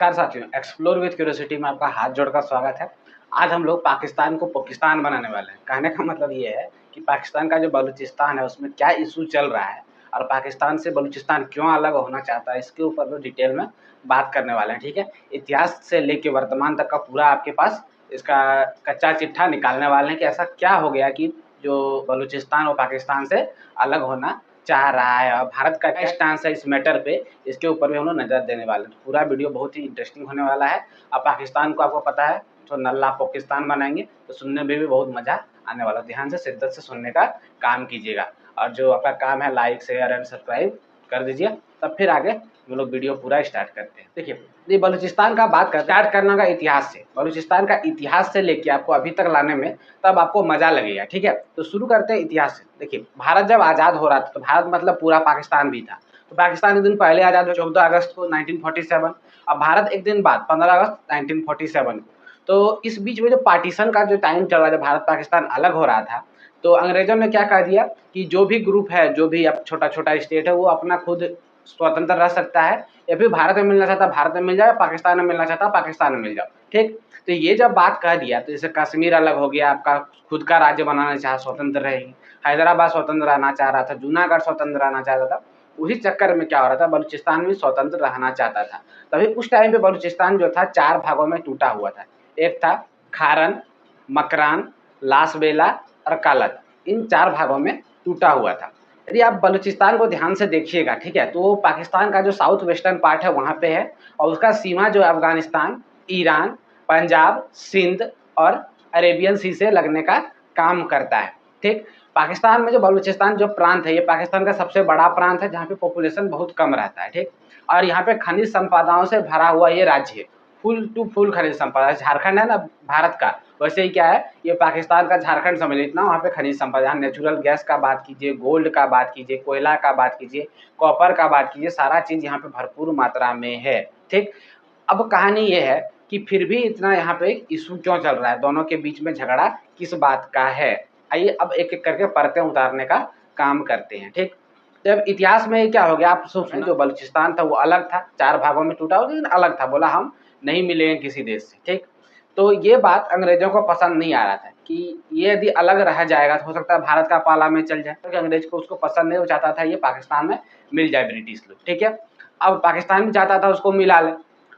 नमस्कार साथियों, explore with curiosity में आपका हाथ जोड़कर स्वागत है। आज हम लोग पाकिस्तान को पोकिस्तान बनाने वाले हैं। कहने का मतलब ये है कि पाकिस्तान का जो बलूचिस्तान है उसमें क्या इशू चल रहा है और पाकिस्तान से बलूचिस्तान क्यों अलग होना चाहता है, इसके ऊपर भी डिटेल में बात करने वाले हैं। ठीक है, इतिहास से लेके वर्तमान तक का पूरा आपके पास इसका कच्चा चिट्ठा निकालने वाले हैं कि ऐसा क्या हो गया कि जो बलूचिस्तान और पाकिस्तान से अलग होना चाह रहा है और भारत का क्या स्टांस है इस मैटर पे, इसके ऊपर भी हम लोग नज़र देने वाले हैं। तो पूरा वीडियो बहुत ही इंटरेस्टिंग होने वाला है। अब पाकिस्तान को आपको पता है तो नल्ला पाकिस्तान बनाएंगे तो सुनने में भी बहुत मज़ा आने वाला है। ध्यान से शिद्दत से सुनने का काम कीजिएगा और जो आपका काम है लाइक शेयर एंड सब्सक्राइब कर दीजिए। तब फिर आगे हम लोग वीडियो पूरा स्टार्ट करते हैं। देखिए, ये बलूचिस्तान का बात कर स्टार्ट करने का इतिहास से, बलूचिस्तान का इतिहास से लेके आपको अभी तक लाने में तब आपको मजा लगेगा। ठीक है, तो शुरू करते हैं इतिहास से। देखिए, भारत जब आज़ाद हो रहा था तो भारत मतलब पूरा पाकिस्तान भी था। तो पाकिस्तान एक दिन पहले आज़ाद हुआ 14 अगस्त को 1947। अब भारत एक दिन बाद 15 अगस्त 1947 को। तो इस बीच में जो पार्टीशन का जो टाइम चल रहा है, जब भारत पाकिस्तान अलग हो रहा था, तो अंग्रेजों ने क्या कर दिया कि जो भी ग्रुप है, जो भी अब छोटा छोटा स्टेट है, वो अपना खुद स्वतंत्र रह सकता है या फिर भारत में मिलना चाहता भारत में मिल जाए, पाकिस्तान में मिलना चाहता पाकिस्तान में मिल जाओ। ठीक, तो ये जब बात कह दिया तो जैसे कश्मीर अलग हो गया, आपका खुद का राज्य बनाना चाहा, स्वतंत्र रहेगी। हैदराबाद स्वतंत्र रहना चाह रहा था, जूनागढ़ स्वतंत्र रहना चाहता था। उसी चक्कर में क्या हो रहा था, बलूचिस्तान भी स्वतंत्र रहना चाहता था। तभी उस टाइम पे बलूचिस्तान जो था 4 भागों में टूटा हुआ था। एक था खारन, मकरान, लासबेला और कालत। इन 4 भागों में टूटा हुआ था। यदि आप बलूचिस्तान को ध्यान से देखिएगा, ठीक है, तो पाकिस्तान का जो साउथ वेस्टर्न पार्ट है वहाँ पे है और उसका सीमा जो है अफगानिस्तान, ईरान, पंजाब, सिंध और अरेबियन सी से लगने का काम करता है। ठीक, पाकिस्तान में जो बलूचिस्तान जो प्रांत है, ये पाकिस्तान का सबसे बड़ा प्रांत है जहाँ पे पॉपुलेशन बहुत कम रहता है। ठीक, और यहाँ पे खनिज संपदाओं से भरा हुआ ये राज्य है, फुल टू फुल खनिज संपदा। झारखंड है ना भारत का, वैसे ही क्या है, ये पाकिस्तान का झारखंड समझ लीजिए। इतना वहाँ पे खनिज संपदा, नेचुरल गैस का बात कीजिए, गोल्ड का बात कीजिए, कोयला का बात कीजिए, कॉपर का बात कीजिए, सारा चीज़ यहाँ पे भरपूर मात्रा में है। ठीक, अब कहानी ये है कि फिर भी इतना यहाँ पे इशू क्यों चल रहा है, दोनों के बीच में झगड़ा किस बात का है। आइए अब एक एक करके परतें उतारने का काम करते हैं। ठीक, जब इतिहास में क्या हो गया, आप सोचें, जो बलूचिस्तान था वो अलग था, 4 भागों में टूटा हुआ, लेकिन अलग था, बोला हम नहीं मिलेंगे किसी देश से। ठीक, तो ये बात अंग्रेजों को पसंद नहीं आ रहा था कि ये यदि अलग रह जाएगा तो हो सकता है भारत का पाला में चल जाए, क्योंकि अंग्रेज को उसको पसंद नहीं, वो चाहता था ये पाकिस्तान में मिल जाए ब्रिटिश लोग। ठीक है, अब पाकिस्तान भी चाहता था उसको मिला ले।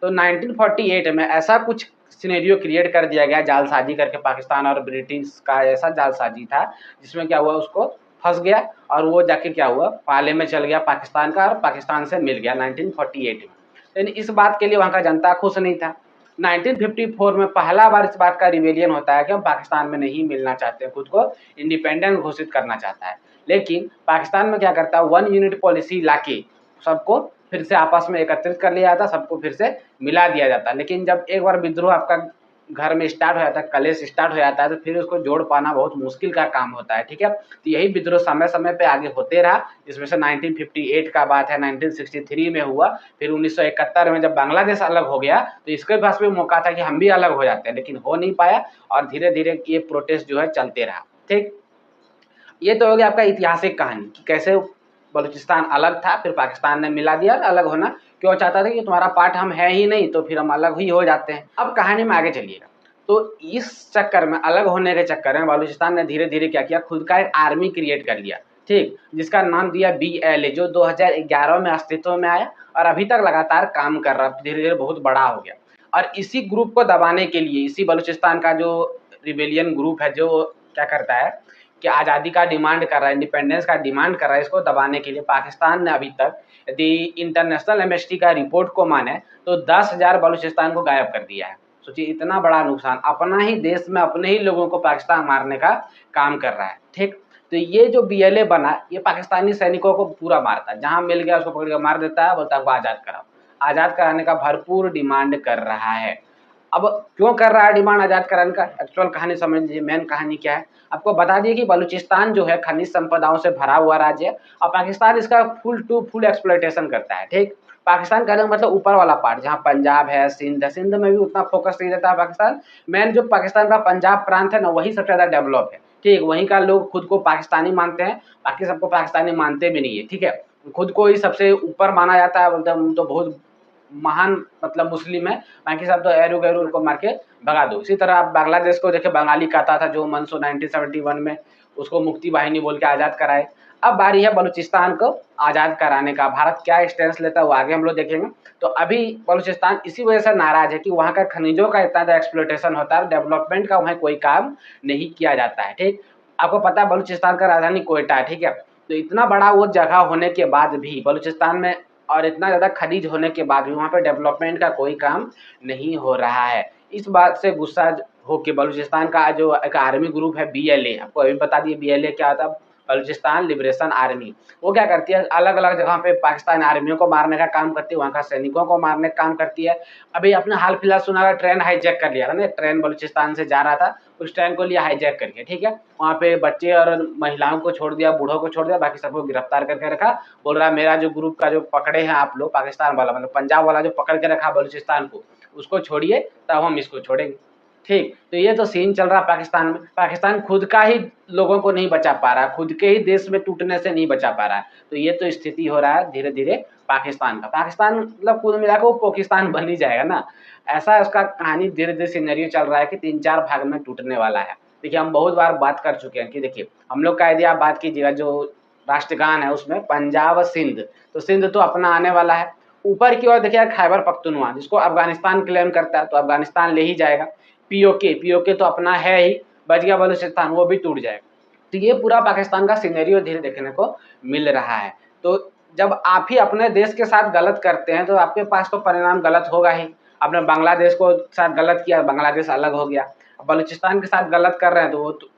तो 1948 में ऐसा कुछ सिनेरियो क्रिएट कर दिया गया, जालसाजी करके, पाकिस्तान और ब्रिटिश का ऐसा जालसाजी था जिसमें क्या हुआ, उसको फंस गया और वो जाके क्या हुआ, पाले में चल गया पाकिस्तान का और पाकिस्तान से मिल गया 1948 में। लेकिन इस बात के लिए वहाँ का जनता खुश नहीं था। 1954 में पहला बार इस बात का रिवेलियन होता है कि हम पाकिस्तान में नहीं मिलना चाहते, खुद को इंडिपेंडेंट घोषित करना चाहता है। लेकिन पाकिस्तान में क्या करता है, 1 यूनिट पॉलिसी लाके सबको फिर से आपस में एकत्रित कर लिया जाता, सबको फिर से मिला दिया जाता। लेकिन जब एक बार विद्रोह आपका घर में स्टार्ट हो जाता है, कलेश स्टार्ट हो जाता है, तो फिर उसको जोड़ पाना बहुत मुश्किल का काम होता है। ठीक है, तो यही विद्रोह समय समय पे आगे होते रहा, जिसमें से 1958 का बात है, 1963 में हुआ, फिर 1971 में जब बांग्लादेश अलग हो गया तो इसके पास भी मौका था कि हम भी अलग हो जाते हैं, लेकिन हो नहीं पाया और धीरे धीरे ये प्रोटेस्ट जो है चलते रहा। ठीक, ये तो हो गया आपका ऐतिहासिक कहानी कि कैसे बलूचिस्तान अलग था, फिर पाकिस्तान ने मिला दिया। अलग होना क्यों चाहता था कि तुम्हारा पार्ट हम है ही नहीं, तो फिर हम अलग ही हो जाते हैं। अब कहानी में आगे चलिएगा। तो इस चक्कर में, अलग होने के चक्कर में, बलूचिस्तान ने धीरे धीरे क्या किया, खुद का एक आर्मी क्रिएट कर लिया। ठीक, जिसका नाम दिया BLA, जो 2011 में अस्तित्व में आया और अभी तक लगातार काम कर रहा, धीरे धीरे बहुत बड़ा हो गया। और इसी ग्रुप को दबाने के लिए, इसी बलूचिस्तान का जो रिबेलियन ग्रुप है, जो क्या करता है कि आज़ादी का डिमांड कर रहा है, इंडिपेंडेंस का डिमांड कर रहा है, इसको दबाने के लिए पाकिस्तान ने अभी तक, यदि इंटरनेशनल एमनेस्टी का रिपोर्ट को माने, तो 10,000 बलूचिस्तान को गायब कर दिया है। सोचिए, इतना बड़ा नुकसान, अपना ही देश में अपने ही लोगों को पाकिस्तान मारने का काम कर रहा है। ठीक, तो ये जो BLA बना, ये पाकिस्तानी सैनिकों को पूरा मारता है, जहाँ मिल गया उसको पकड़ कर मार देता है, बोलता है वो आज़ाद कराओ। आज़ाद कराने का भरपूर डिमांड कर रहा है। अब क्यों कर रहा है डिमांड आज़ाद कराने का, एक्चुअल कहानी समझ लीजिए। मेन कहानी क्या है, आपको बता दिए कि बलूचिस्तान जो है खनिज संपदाओं से भरा हुआ राज्य है और पाकिस्तान इसका फुल टू फुल एक्सप्लॉयटेशन करता है। ठीक, पाकिस्तान कहने का मतलब ऊपर वाला पार्ट, जहाँ पंजाब है, सिंध है, सिंध में भी उतना फोकस नहीं देता है पाकिस्तान। मेन जो पाकिस्तान का पंजाब प्रांत है ना, वही सबसे ज़्यादा डेवलप है। ठीक, वहीं का लोग खुद को पाकिस्तानी मानते हैं, बाकी सबको पाकिस्तानी मानते भी नहीं है। ठीक है, खुद को ही सबसे ऊपर माना जाता है, बोलते हैं तो बहुत महान मतलब मुस्लिम है, बाकी सब तो एरू गैरू उनको मार के भगा दो। इसी तरह आप बांग्लादेश को देखिए, बंगाली कहता था जो मनसो 1971 में उसको मुक्ति वाहिनी बोल के आज़ाद कराए। अब बारी है बलूचिस्तान को आज़ाद कराने का। भारत क्या स्टेंस लेता है वो आगे हम लोग देखेंगे। तो अभी बलूचिस्तान इसी वजह से नाराज है कि वहाँ का खनिजों का इतना ज़्यादा एक्सप्लोटेशन होता है, डेवलपमेंट का वहाँ कोई काम नहीं किया जाता है। ठीक, आपको पता है बलूचिस्तान का राजधानी कोयटा है, ठीक है। तो इतना बड़ा वो जगह होने के बाद भी बलूचिस्तान में और इतना ज़्यादा खनिज होने के बाद भी वहाँ पे डेवलपमेंट का कोई काम नहीं हो रहा है। इस बात से गुस्सा हो के बलूचिस्तान का जो एक आर्मी ग्रुप है BLA, आपको अभी बता दिए BLA क्या होता है, बलूचिस्तान लिबरेशन आर्मी। वो क्या करती है, अलग अलग जगह पे पाकिस्तान आर्मियों को मारने का काम करती है, वहाँ का सैनिकों को मारने का काम करती है। अभी आपने हाल फिलहाल सुना होगा ट्रेन हाईजैक कर लिया था ना, ट्रेन बलूचिस्तान से जा रहा था, उस ट्रेन को लिया हाईजैक करके, ठीक है। वहाँ पे बच्चे और महिलाओं को छोड़ दिया, बूढ़ों को छोड़ दिया, बाकी सबको गिरफ्तार करके रखा। बोल रहा मेरा जो ग्रुप का जो पकड़े हैं आप लोग, पाकिस्तान वाला मतलब पंजाब वाला जो पकड़ के रखा बलूचिस्तान को, उसको छोड़िए तब हम इसको छोड़ेंगे। ठीक, तो ये तो सीन चल रहा पाकिस्तान में। पाकिस्तान खुद का ही लोगों को नहीं बचा पा रहा, खुद के ही देश में टूटने से नहीं बचा पा रहा है। तो ये तो स्थिति हो रहा है धीरे धीरे पाकिस्तान का। पाकिस्तान मतलब कुल मिलाकर वो पाकिस्तान बन ही जाएगा ना, ऐसा उसका कहानी धीरे धीरे सिनेरियो चल रहा है कि 3-4 भाग में टूटने वाला है। देखिए हम बहुत बार बात कर चुके हैं कि देखिए हम लोग का यदि आप बात कीजिएगा जो राष्ट्रगान है उसमें पंजाब सिंध, तो सिंध तो अपना आने वाला है। ऊपर की ओर देखिए खैबर पख्तूनख्वा जिसको अफगानिस्तान क्लेम करता है, तो अफगानिस्तान ले ही जाएगा। पीओके तो अपना है ही, बच गया बलूचिस्तान, वो भी टूट जाएगा। तो ये पूरा पाकिस्तान का सिनेरियो धीरे देखने को मिल रहा है। तो जब आप ही अपने देश के साथ गलत करते हैं तो आपके पास तो परिणाम गलत होगा ही। आपने बांग्लादेश को साथ गलत किया, बांग्लादेश अलग हो गया। बलूचिस्तान के साथ गलत कर रहे हैं तो वो तो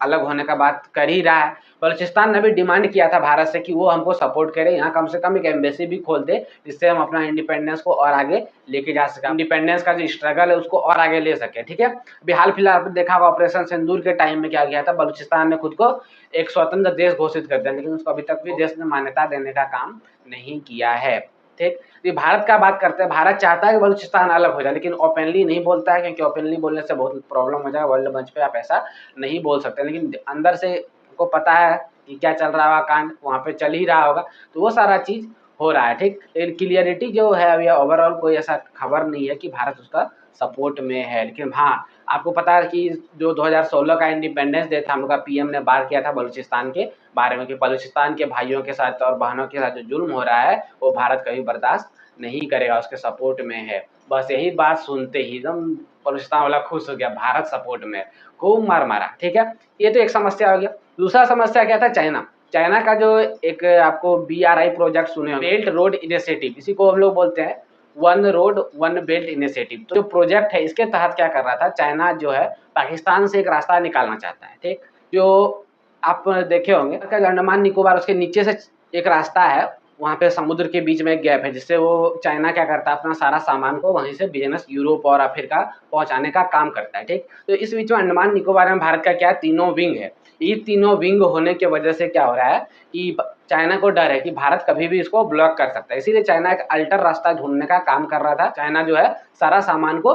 अलग होने का बात कर ही रहा है। बलूचिस्तान ने भी डिमांड किया था भारत से कि वो हमको सपोर्ट करे, यहाँ कम से कम एक एम्बेसी भी खोल दे, जिससे हम अपना इंडिपेंडेंस को और आगे लेके जा सकें, इंडिपेंडेंस का जो स्ट्रगल है उसको और आगे ले सके, ठीक है। अभी हाल फिलहाल आपने देखा होगा ऑपरेशन सिंदूर के टाइम में क्या गया था, बलूचिस्तान ने खुद को एक स्वतंत्र देश घोषित कर दिया, लेकिन उसको अभी तक भी देश ने मान्यता देने का काम नहीं किया है। ठीक, ये भारत का बात करते हैं। भारत चाहता है कि बलूचिस्तान अलग हो जाए, लेकिन ओपनली नहीं बोलता है, क्योंकि ओपनली बोलने से बहुत प्रॉब्लम हो जाएगा। वर्ल्ड मंच पे आप ऐसा नहीं बोल सकते, लेकिन अंदर से को पता है कि क्या चल रहा होगा, कांड वहाँ पे चल ही रहा होगा, तो वो सारा चीज़ हो रहा है। ठीक, लेकिन क्लियरिटी जो है अभी ओवरऑल कोई ऐसा खबर नहीं है कि भारत उसका सपोर्ट में है। लेकिन हाँ, आपको पता है कि जो 2016 का इंडिपेंडेंस डे था, हम लोग का पीएम ने बात किया था बलूचिस्तान के बारे में कि बलूचिस्तान के भाइयों के साथ और बहनों के साथ जो जुल्म हो रहा है वो भारत कभी बर्दाश्त नहीं करेगा, उसके सपोर्ट में है। बस यही बात सुनते ही एकदम बलूचिस्तान वाला खुश हो गया, भारत सपोर्ट में है, खूब मार मारा। ठीक है, ये तो एक समस्या हो गया। दूसरा समस्या क्या था, चाइना। चाइना का जो एक आपको BRI प्रोजेक्ट सुने होंगे, बेल्ट रोड इनिशिएटिव, इसी को हम लोग बोलते हैं one road one belt initiative. तो जो प्रोजेक्ट है इसके तहत क्या कर रहा था, चाइना जो है पाकिस्तान से एक रास्ता निकालना चाहता है। ठीक, जो आप देखे होंगे अंडमान निकोबार, उसके नीचे से एक रास्ता है, वहाँ पे समुद्र के बीच में एक गैप है, जिससे वो चाइना क्या करता है अपना सारा सामान को वहीं से बिजनेस यूरोप और अफ्रीका पहुँचाने का काम करता है। ठीक, तो इस बीच में अंडमान निकोबार में भारत का क्या तीनों विंग है। ये तीनों विंग होने की वजह से क्या हो रहा है कि चाइना को डर है कि भारत कभी भी इसको ब्लॉक कर सकता है, इसीलिए चाइना एक अल्टर रास्ता ढूंढने का काम कर रहा था। चाइना जो है सारा सामान को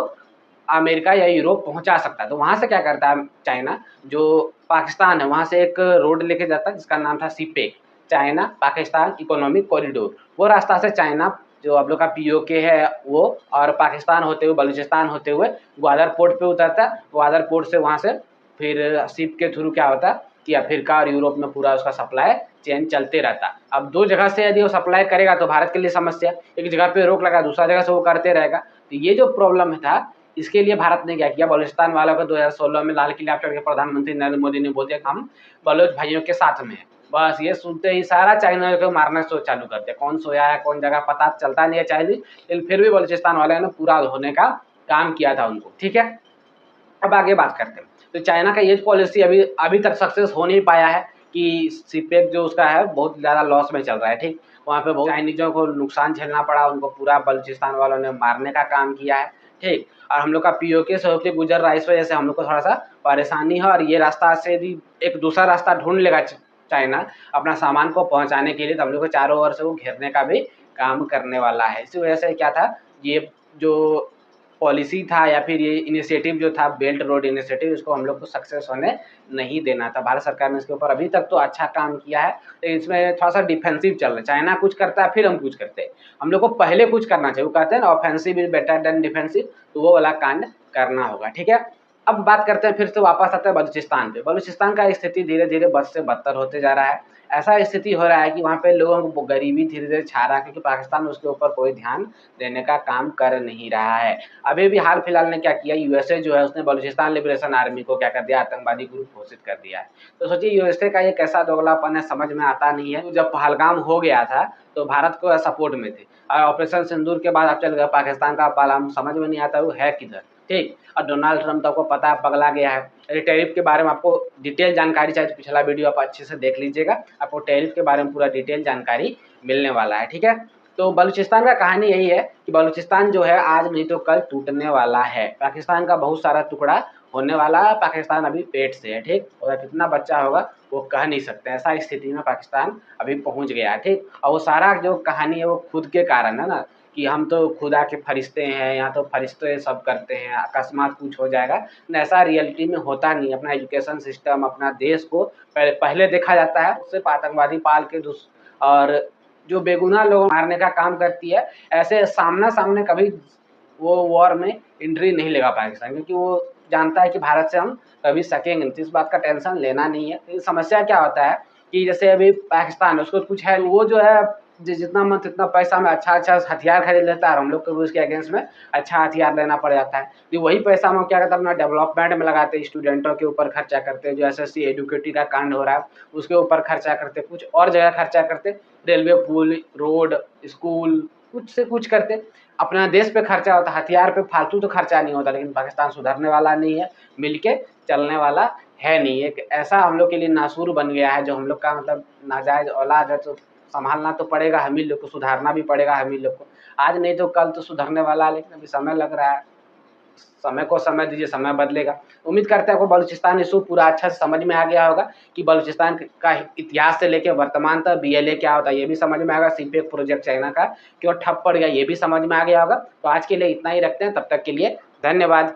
अमेरिका या यूरोप पहुंचा सकता है, तो वहां से क्या करता है चाइना, जो पाकिस्तान है वहां से एक रोड लेके जाता है जिसका नाम था CPEC, China Pakistan economic corridor. वो रास्ता से चाइना जो आप लोग का POK है वो और पाकिस्तान होते हुए बलूचिस्तान होते हुए ग्वादर पोर्ट पे उतरता है। ग्वादर पोर्ट से वहाँ से फिर शिप के थ्रू क्या होता है कि अफ्रीका और यूरोप में पूरा उसका सप्लाई चेन चलते रहता है। अब दो जगह से यदि वो सप्लाई करेगा तो भारत के लिए समस्या, एक जगह पे रोक लगा, दूसरा जगह से वो करते रहेगा। तो ये जो प्रॉब्लम था इसके लिए भारत ने क्या किया, बलूचिस्तान वालों को 2016 में लाल किला पर चढ़ के प्रधानमंत्री नरेंद्र मोदी ने बोल दिया कि हम बलोच भाइयों के साथ में हैं। बस ये सुनते ही सारा चाइना को मारना चालू कर दिया। कौन सोया है कौन जगह पता चलता नहीं है चाइनीज, लेकिन फिर भी बलूचिस्तान वाले ने पूरा होने का काम किया था उनको। ठीक है, अब आगे बात करते हैं। तो चाइना का ये पॉलिसी अभी तक सक्सेस हो नहीं पाया है कि सीपेक जो उसका है बहुत ज़्यादा लॉस में चल रहा है। ठीक, वहाँ पे बहुत चाइनीजों को नुकसान झेलना पड़ा, उनको पूरा बलूचिस्तान वालों ने मारने का काम किया है। ठीक, और हम लोग का POK से होकर गुजर रहा है, इस वजह से हम लोग को थोड़ा सा परेशानी है। और ये रास्ता से यदि एक दूसरा रास्ता ढूंढ लेगा चाइना अपना सामान को पहुँचाने के लिए, तो हम लोग को चारों ओर से वो घेरने का भी काम करने वाला है। इसी वजह से क्या था, ये जो पॉलिसी था या फिर ये इनिशिएटिव जो था बेल्ट रोड इनिशिएटिव, इसको हम लोग को सक्सेस होने नहीं देना था। भारत सरकार ने इसके ऊपर अभी तक तो अच्छा काम किया है, लेकिन इसमें थोड़ा सा डिफेंसिव चल रहा है। चाइना कुछ करता है फिर हम कुछ करते हैं, हम लोग को पहले कुछ करना चाहिए। वो कहते हैं ना offensive is better than defensive, तो वो वाला कांड करना होगा, ठीक है। अब बात करते हैं, फिर से वापस आते हैं बलूचिस्तान पे। बलूचिस्तान का स्थिति धीरे धीरे बद से बदतर होते जा रहा है। ऐसा स्थिति हो रहा है कि वहाँ पे लोगों को गरीबी धीरे धीरे छा रहा है, क्योंकि पाकिस्तान उसके ऊपर कोई ध्यान देने का काम कर नहीं रहा है। अभी भी हाल फिलहाल ने क्या किया, यूएसए जो है उसने बलूचिस्तान लिबरेशन आर्मी को क्या कर दिया, आतंकवादी ग्रुप घोषित कर दिया है। तो सोचिए यूएसए का ये कैसा दोगलापन है, समझ में आता नहीं है। तो जब पहलगाम हो गया था तो भारत को सपोर्ट में थे, और ऑपरेशन सिंदूर के बाद अब चल गया पाकिस्तान का पहलगाम, समझ में नहीं आता वो है किधर, ठीक। और डोनाल्ड ट्रम्प तो आपको पता है पगला गया है। टैरिफ के बारे में आपको डिटेल जानकारी चाहिए तो पिछला वीडियो आप अच्छे से देख लीजिएगा, आपको टैरिफ के बारे में पूरा डिटेल जानकारी मिलने वाला है, ठीक है। तो बलूचिस्तान का कहानी यही है कि बलूचिस्तान जो है आज नहीं तो कल टूटने वाला है। पाकिस्तान का बहुत सारा टुकड़ा होने वाला है। पाकिस्तान अभी पेट से है, ठीक, और कितना बच्चा होगा वो कह नहीं सकते। ऐसा स्थिति में पाकिस्तान अभी पहुंच गया है, ठीक। और वो सारा जो कहानी है वो खुद के कारण है ना, कि हम तो खुदा के फरिश्ते हैं, यहाँ तो फरिश्ते सब करते हैं, अकस्मात कुछ हो जाएगा। ऐसा रियलिटी में होता नहीं। अपना एजुकेशन सिस्टम, अपना देश को पहले देखा जाता है, सिर्फ आतंकवादी पाल के और जो बेगुनाह लोग मारने का काम करती है। ऐसे सामना सामने कभी वो वॉर में एंट्री नहीं लेगा पाकिस्तान, क्योंकि वो जानता है कि भारत से हम कभी सकेंगे नहीं, तो इस बात का टेंशन लेना नहीं है। तो समस्या क्या होता है कि जैसे अभी पाकिस्तान उसको कुछ है, वो जो है जितना मन जितना पैसा में अच्छा हथियार खरीद लेता है, और हम लोग को भी उसके अगेंस्ट में अच्छा हथियार लेना पड़ जाता है। तो वही पैसा हम क्या करते हैं, अपना डेवलपमेंट में लगाते हैं, स्टूडेंटों के ऊपर खर्चा करते हैं, जो एसएससी एडुकेटी का कांड हो रहा है उसके ऊपर खर्चा करते, कुछ और जगह खर्चा करते, रेलवे पुल रोड स्कूल कुछ से कुछ करते। अपना देश पे खर्चा होता, हथियार पे फालतू तो खर्चा नहीं होता। लेकिन पाकिस्तान सुधरने वाला नहीं है, मिलके चलने वाला है नहीं। एक ऐसा हम लोग के लिए नासूर बन गया है, जो हम लोग का मतलब नाजायज औलाद है। तो संभालना तो पड़ेगा हम ही लोग को, सुधारना भी पड़ेगा हम ही लोग को। आज नहीं तो कल तो सुधरने वाला है, लेकिन अभी समय लग रहा है। समय को समय दीजिए, समय बदलेगा। उम्मीद करते हैं आपको बलूचिस्तान इशू पूरा अच्छा से समझ में आ गया होगा, कि बलूचिस्तान का इतिहास से लेकर वर्तमान तक बीएलए क्या होता है ये भी समझ में आएगा। सीपेक प्रोजेक्ट चाइना का क्यों ठप पड़ गया ये भी समझ में आ गया होगा। तो आज के लिए इतना ही रखते हैं, तब तक के लिए धन्यवाद।